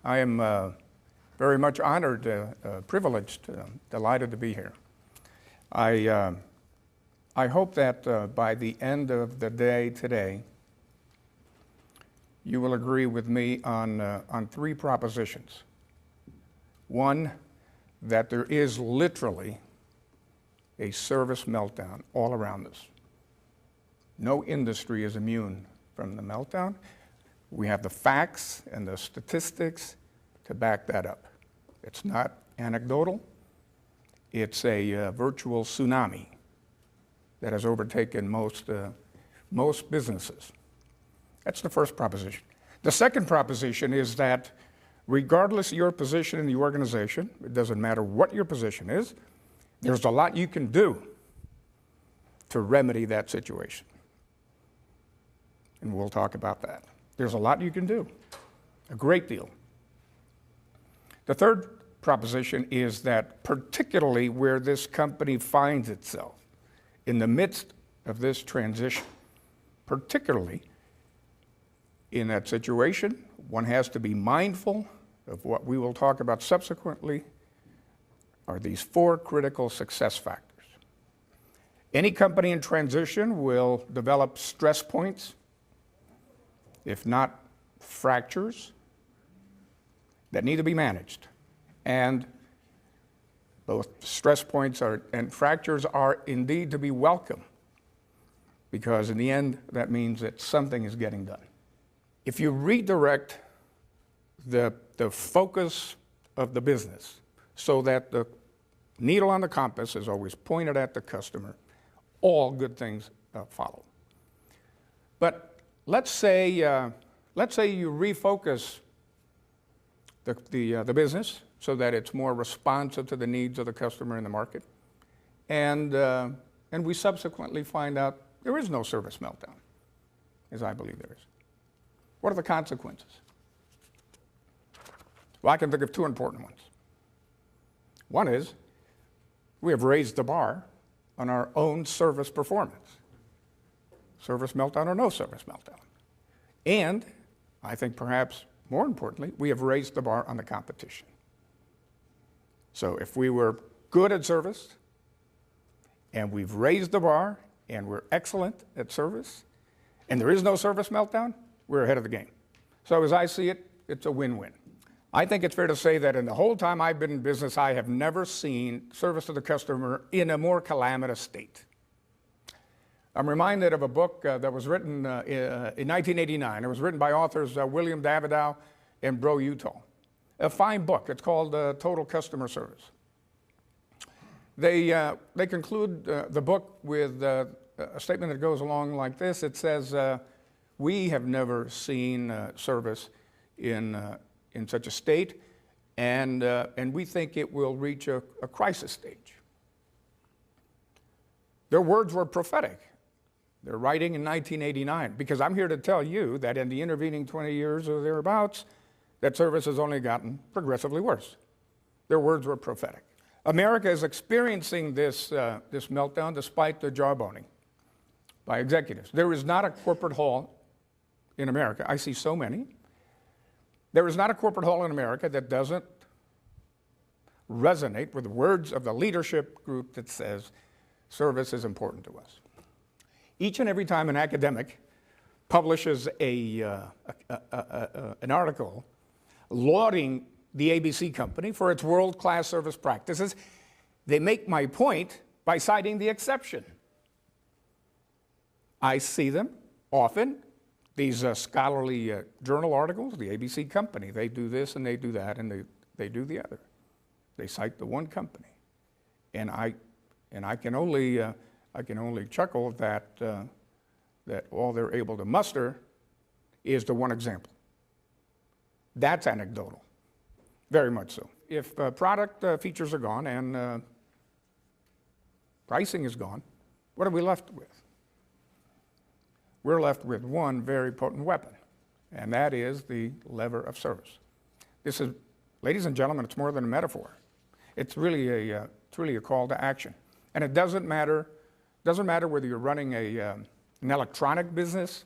I am very much honored, privileged, delighted to be here. I hope that by the end of the day today, you will agree with me on three propositions. One, that there is literally a service meltdown all around us. No industry is immune from the meltdown. We have the facts and the statistics to back that up. It's not anecdotal. It's a virtual tsunami that has overtaken most businesses. That's the first proposition. The second proposition is that regardless of your position in the organization, it doesn't matter what your position is, there's a lot you can do to remedy that situation. And we'll talk about that. There's a lot you can do, a great deal. The third proposition is that particularly where this company finds itself in the midst of this transition, particularly in that situation, one has to be mindful of what we will talk about subsequently are these four critical success factors. Any company in transition will develop stress points, if not fractures, that need to be managed. And both stress points and fractures are indeed to be welcome, because in the end, that means that something is getting done. If you redirect the focus of the business so that the needle on the compass is always pointed at the customer, all good things follow. But let's say you refocus the business so that it's more responsive to the needs of the customer in the market, and we subsequently find out there is no service meltdown, as I believe there is. What are the consequences? Well, I can think of two important ones. One is we have raised the bar on our own service performance. Service meltdown or no service meltdown. And I think perhaps more importantly, we have raised the bar on the competition. So if we were good at service and we've raised the bar and we're excellent at service and there is no service meltdown, we're ahead of the game. So as I see it, it's a win-win. I think it's fair to say that in the whole time I've been in business, I have never seen service to the customer in a more calamitous state. I'm reminded of a book that was written in 1989. It was written by authors William Davidow and Bro Utah. A fine book. It's called Total Customer Service. They conclude the book with a statement that goes along like this. It says, we have never seen service in such a state, and we think it will reach a crisis stage. Their words were prophetic. They're writing in 1989, because I'm here to tell you that in the intervening 20 years or thereabouts, that service has only gotten progressively worse. Their words were prophetic. America is experiencing this meltdown despite the jawboning by executives. There is not a corporate hall in America. I see so many. There is not a corporate hall in America that doesn't resonate with the words of the leadership group that says service is important to us. Each and every time an academic publishes an article lauding the ABC company for its world-class service practices, they make my point by citing the exception. I see them often, these scholarly journal articles, the ABC company, they do this and they do that and they do the other. They cite the one company. And I can only chuckle that all they're able to muster is the one example. That's anecdotal, very much so. If product features are gone and pricing is gone, what are we left with? We're left with one very potent weapon, and that is the lever of service. This is, ladies and gentlemen, it's more than a metaphor. It's really a call to action. And it doesn't matter whether you're running an electronic business,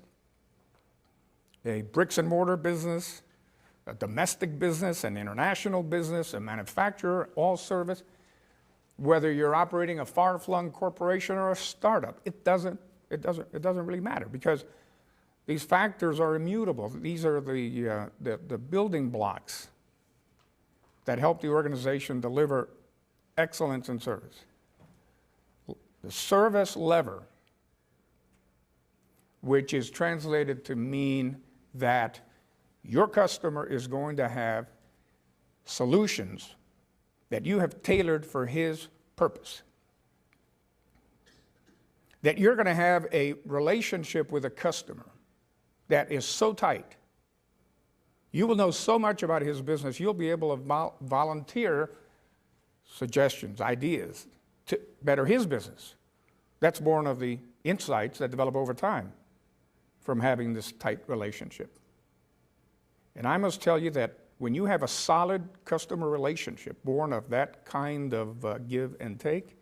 a bricks and mortar business, a domestic business, an international business, a manufacturer, all service, whether you're operating a far-flung corporation or a startup, it doesn't really matter, because these factors are immutable. These are the building blocks that help the organization deliver excellence in service. The service lever, which is translated to mean that your customer is going to have solutions that you have tailored for his purpose. That you're going to have a relationship with a customer that is so tight. You will know so much about his business, you'll be able to volunteer suggestions, ideas to better his business. That's born of the insights that develop over time from having this tight relationship. And I must tell you that when you have a solid customer relationship born of that kind of give and take,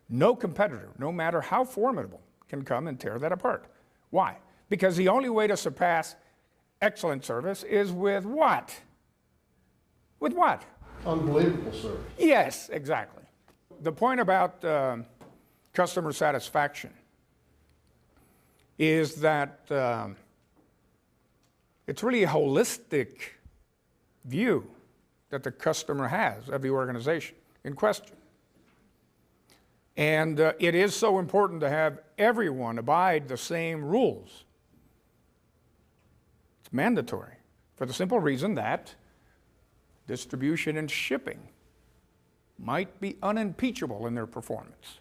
no competitor, no matter how formidable, can come and tear that apart. Why? Because the only way to surpass excellent service is with what? With what? Unbelievable service. Yes, exactly. The point about customer satisfaction is that it's really a holistic view that the customer has of the organization in question. And it is so important to have everyone abide the same rules. It's mandatory for the simple reason that distribution and shipping might be unimpeachable in their performance.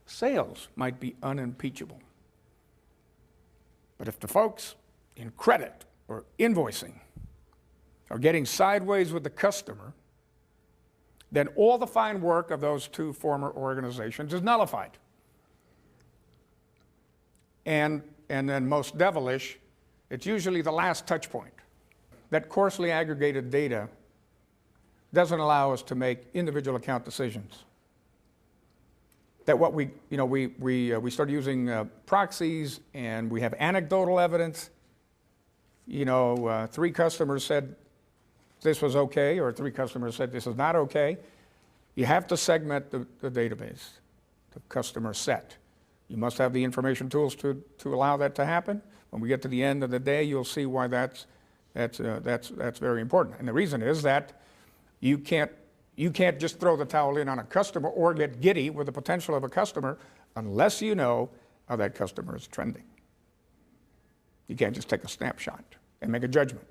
Sales might be unimpeachable. But if the folks in credit or invoicing are getting sideways with the customer, then all the fine work of those two former organizations is nullified. And then most devilish, it's usually the last touch point. That coarsely aggregated data doesn't allow us to make individual account decisions. That what we started using proxies, and we have anecdotal evidence. 3 customers said this was okay, or 3 customers said this is not okay. You have to segment the database, the customer set. You must have the information tools to allow that to happen. When we get to the end of the day, you'll see why that's very important. And the reason is that you can't just throw the towel in on a customer or get giddy with the potential of a customer unless you know how that customer is trending. You can't just take a snapshot and make a judgment.